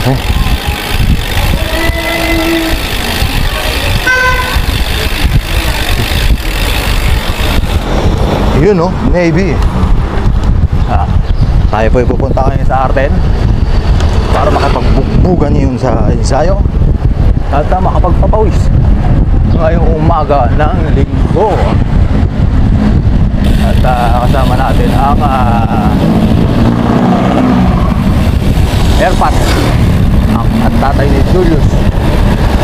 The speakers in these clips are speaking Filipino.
Yun no, Navy. Tayo po pupunta ngayon sa Arden para makapagbugan yun sa ensayo at makapagpapawis ngayong umaga ng linggo. At kasama natin ang airpat at tatay ni Julius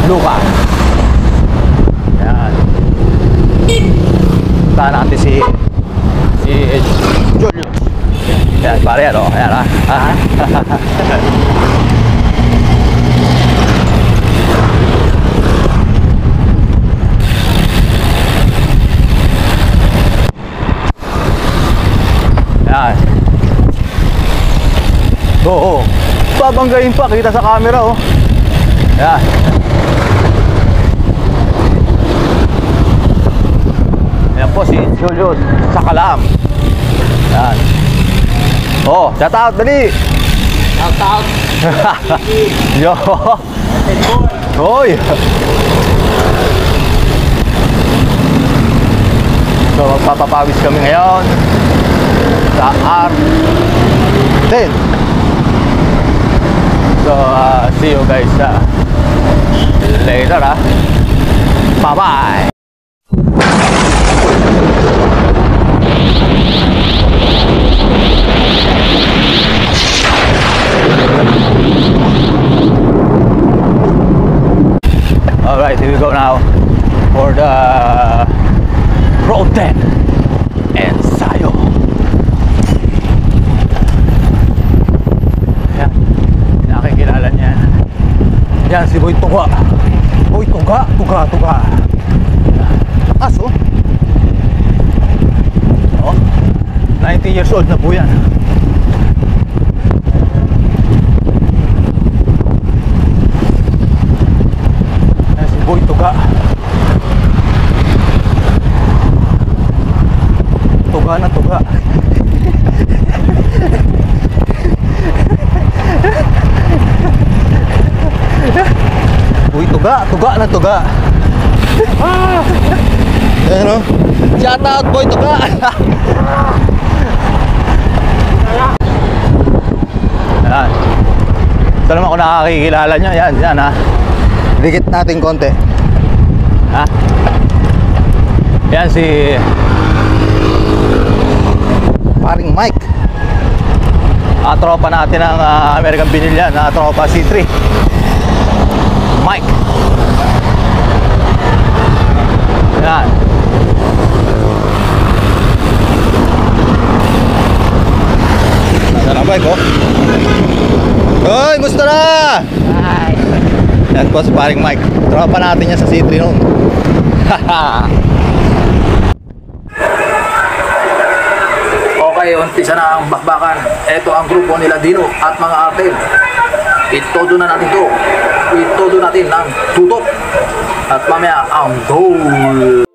Luca. Yan. Punta natin si Julius. Yan, pare, ano? Ayan, Yan. Oo. Babanggain pa, kita sa camera, oh. Yan. Yan po si Julius sa Kalam. Yan. Oh, shout out, dali. Shout out. Yo. Hoy. So, magpapapawis kami ngayon sa R10. So, see you guys later, bye-bye. Alright, here we go now for the Road 10 ensayo. Ayan, nakikilala niya. Yan, si Boy Tuga. Boy Tuga, Tuga. Lakas, oh. Oh, 90 years old na po yan. Yan, si Boy Tuga. Tuga na tuga. Uy, tuga na tuga. Ayan o. Shout out, Boy Tuga. Ayan. Ito naman kung nakakikilala nyo. Yan ha. Dikit natin konti. Ha? Yan si paring Mike. Tropa natin ang American Binilyan na tropa C3. Mike. Yan. Nasa na bike, oh. Hoy, musta na? Hi. Yan po si paring Mike. Tropa natin yan sa C3 noon. Haha. Okay, umpisa na ang bakbakan. Ito ang grupo nila Dino at mga Artel. Itodo na natin to. Itodo natin ng tutok. At mamaya ang goal.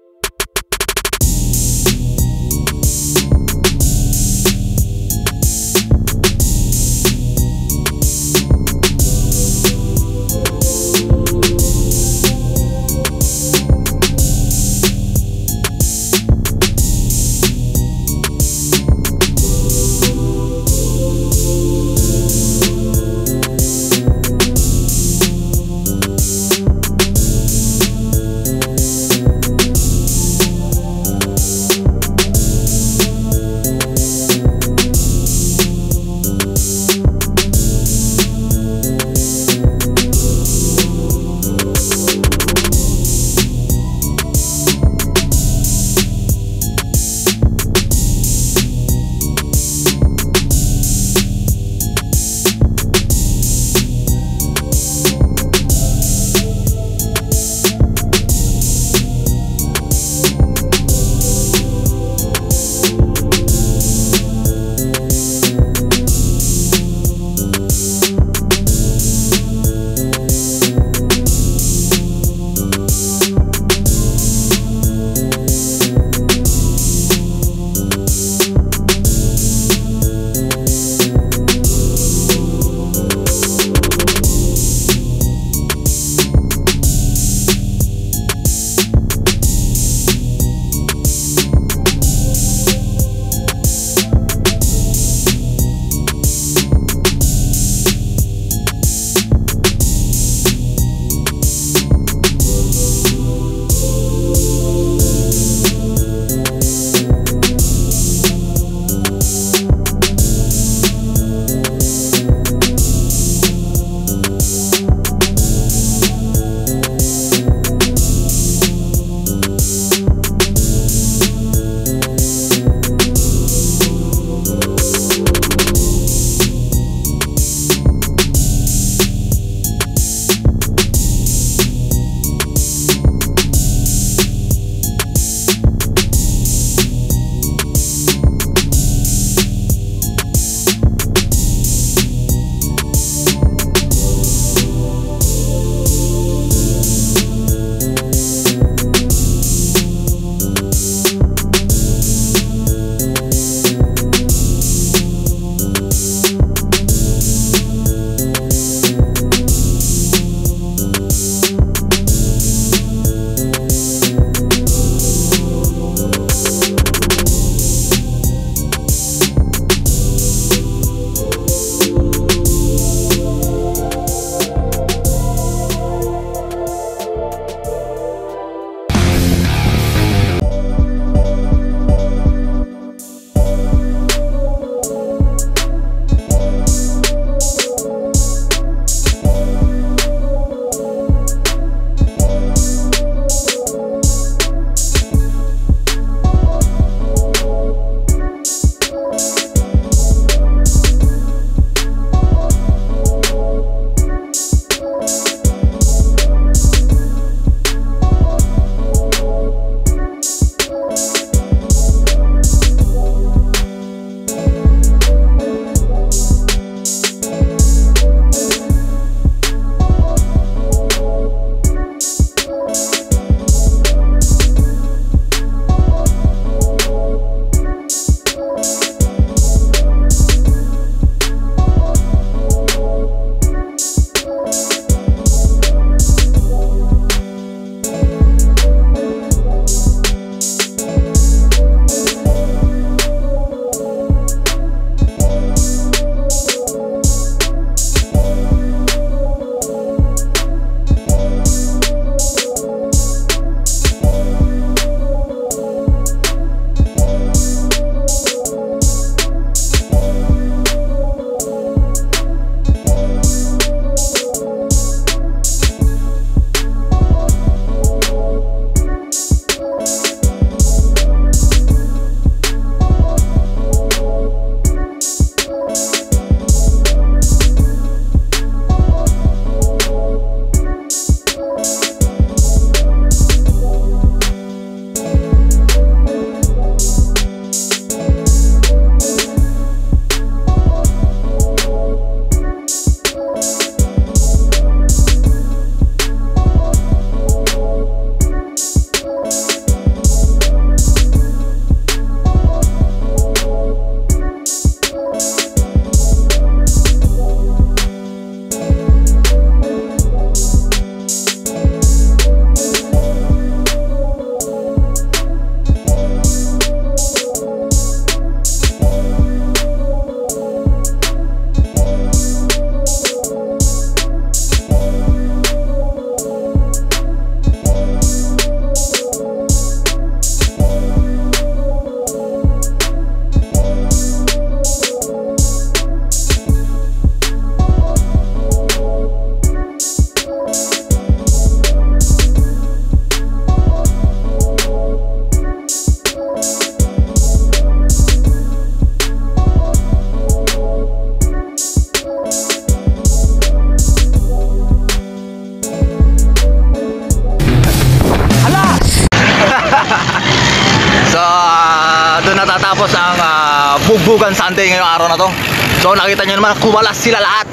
bugbugan Sunday ngayong araw na to. So nakita nyo naman, kumalas sila lahat.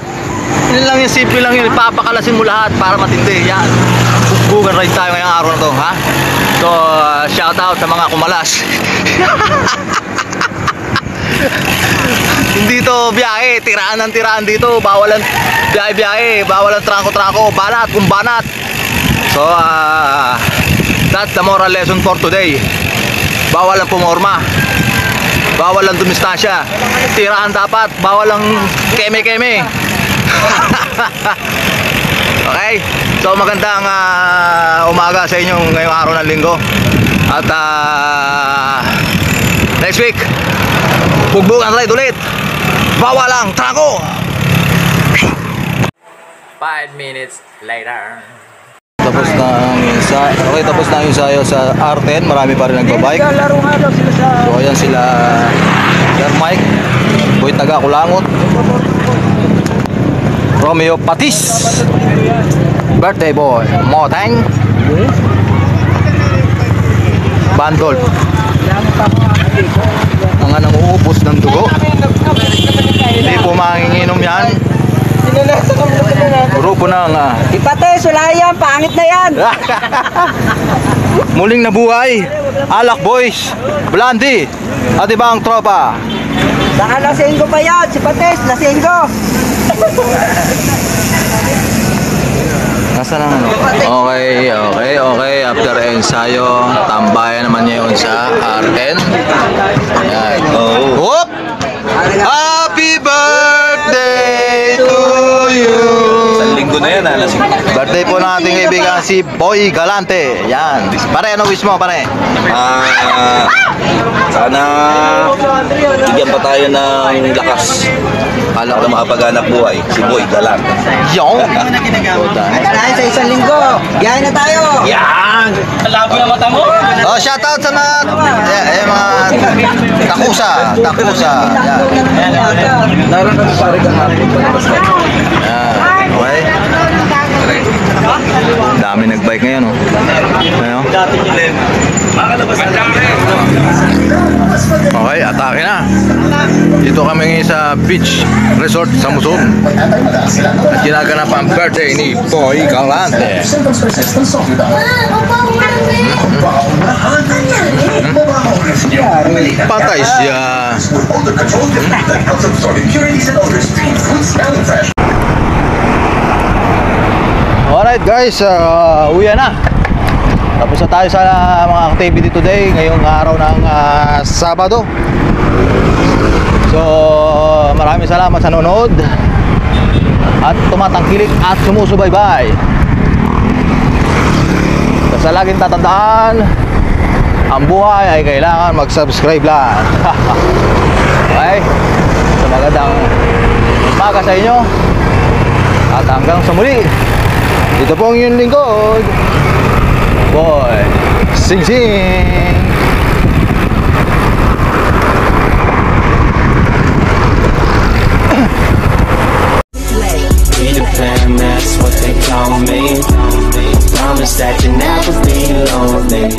Yun lang yun, simple lang yun. Papakalasin mo lahat para matindi. Yan, bugbugan ride tayo ngayong araw na to, ha? So shout out sa mga kumalas. Hindi to biyahe, tiraan ng tiraan dito. Bawalan biyahe-biyahe, bawalan trangko-trangko, banat kung banat. So that's the moral lesson for today. Bawal ang pumorma, bawal ang dumistansya, tiraan dapat, bawal ang keme-keme. Okay, so magandang umaga sa inyo ngayong araw ng linggo. At next week bugbugan ride ulit, bawal ang trangko. 5 minutes later. Tapos na ang ensayo. Okay, tapos na ang ensayo sa R10. Marami pa rin nagbabike. Laro nga daw sila sa... So ayan sila Sir Mike, Boy Taga Kulangot, Romeo Patis, Birthday Boy Moteng, Bandol, mga nanguubos ng dugo. Hindi po manginginom yan. Grupo ng Ipate, sulayan, pangit na yan. muling nabuhay, Alak Boys, Blondie, at ibang tropa. Saka lasinggo pa yan, si Pates, lasinggo. Nasaan ang ano? Okay. After ensayo, tambayan naman niya yun sa R10. Ayan. Whoop! Happy birthday to you! Linggo na yan, alas 5. Birthday po ng ating kaibigan si Boy Galante. Yan. Pare, ano wish mo, pare? Sana bigyan pa tayo ng lakas para makapag-anak buhay. Si Boy Galante. Yung! Dahil sa isang linggo, biyahe na tayo. Yan! Labo na mata mo! Oh, shout out sa mga mga takusa. Yan. Naroon na pare ka nga. Yan. Okay. Dami nagbike ngayon, oh. Ayan, oh. Okay, atake na. Dito kami ngayon sa beach resort sa Muson. At ginaganap ang birthday ni Boy Galante. Patay siya. Alright guys, uwi na. Tapos na tayo sa mga activity today ngayong araw ng Sabado. So maraming salamat sa nanonood at tumatangkilik at sumusubaybay. Basta laging tatandaan, ang buhay ay kailangan mag-subscribe lang. Okay, so magandang umaga sa inyo at hanggang sa muli. Dito po ang inyong lingkod, Boy Sing Sing. Be the fam, that's what they call me. Promise that you never be lonely.